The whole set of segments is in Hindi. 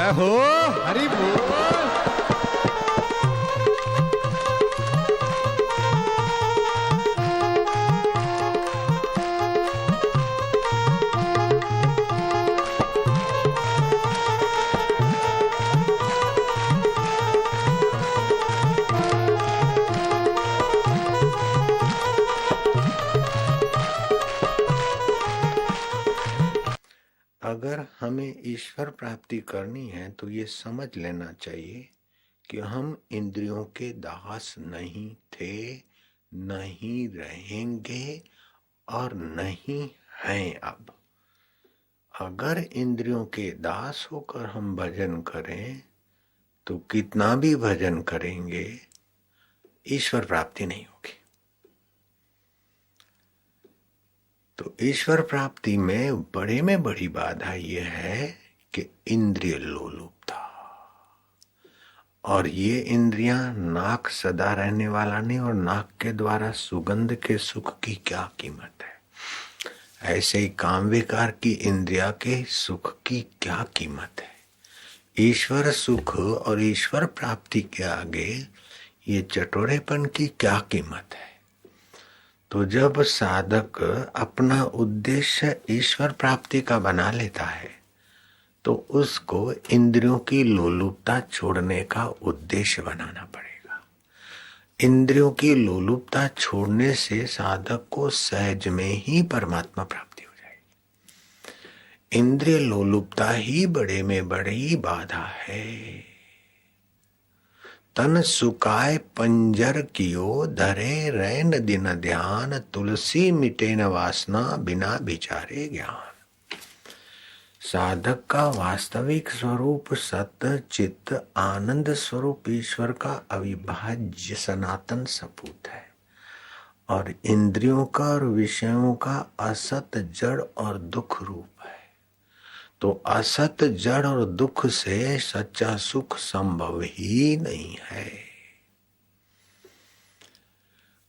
जय हो, हरि बोल। अगर हमें ईश्वर प्राप्ति करनी है तो ये समझ लेना चाहिए कि हम इंद्रियों के दास नहीं थे, नहीं रहेंगे और नहीं हैं अब। अगर इंद्रियों के दास होकर हम भजन करें तो कितना भी भजन करेंगे ईश्वर प्राप्ति नहीं होगी। तो ईश्वर प्राप्ति में बड़ी बाधा यह है कि इंद्रिय लोलुपता। और ये इंद्रियां, नाक सदा रहने वाला नहीं, और नाक के द्वारा सुगंध के सुख की क्या कीमत है, ऐसे ही काम विकार की इंद्रिया के सुख की क्या कीमत है। ईश्वर सुख और ईश्वर प्राप्ति के आगे ये चटोरेपन की क्या कीमत है। तो जब साधक अपना उद्देश्य ईश्वर प्राप्ति का बना लेता है तो उसको इंद्रियों की लोलुपता छोड़ने का उद्देश्य बनाना पड़ेगा। इंद्रियों की लोलुपता छोड़ने से साधक को सहज में ही परमात्मा प्राप्ति हो जाएगी। इंद्रिय लोलुपता ही बड़े में बड़ी बाधा है। तन सुकाय पंजर कियो, धरे रैन दिन ध्यान, तुलसी मिटे न वासना, बिना विचारे ज्ञान। साधक का वास्तविक स्वरूप सत्य चित्त आनंद स्वरूप ईश्वर का अविभाज्य सनातन सपूत है, और इंद्रियों का और विषयों का असत जड़ और दुख रूप है। तो असत जड़ और दुख से सच्चा सुख संभव ही नहीं है।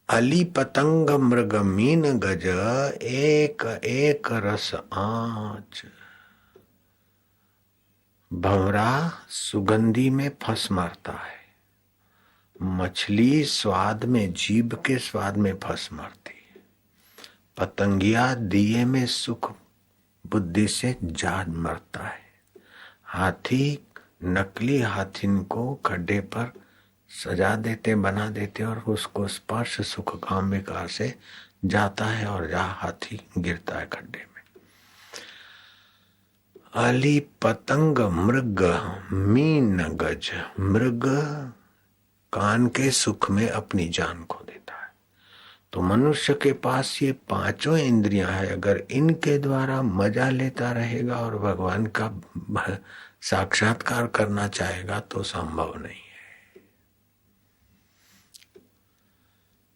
अली पतंग मृग मीन गज, एक एक रस आँच। भंवरा सुगंधी में फंस मरता है, मछली स्वाद में, जीभ के स्वाद में फंस मरती है, पतंगिया दिए में सुख बुद्धि से जान मरता है, हाथी नकली हाथीन को खड्डे पर सजा देते, बना देते, और उसको स्पर्श सुख काम विकार से जाता है और जहाँ हाथी गिरता है खड्डे में। अली पतंग मृग मीन गज, मृग कान के सुख में अपनी जान खो देता है। तो मनुष्य के पास ये पांचों इंद्रियां हैं, अगर इनके द्वारा मजा लेता रहेगा और भगवान का साक्षात्कार करना चाहेगा तो संभव नहीं है।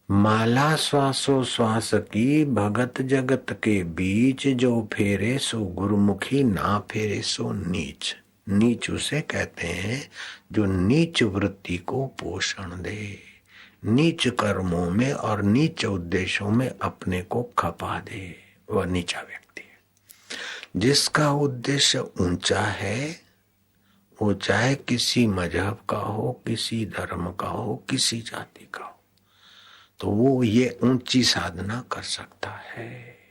माला श्वासो श्वास की, भगत जगत के बीच, जो फेरे सो गुरुमुखी, ना फेरे सो नीच। नीच उसे कहते हैं जो नीच वृत्ति को पोषण दे, नीच कर्मों में और नीच उद्देश्यों में अपने को खपा दे, वह नीचा व्यक्ति है। जिसका उद्देश्य ऊंचा है, वो चाहे किसी मजहब का हो, किसी धर्म का हो, किसी जाति का हो, तो वो ये ऊंची साधना कर सकता है।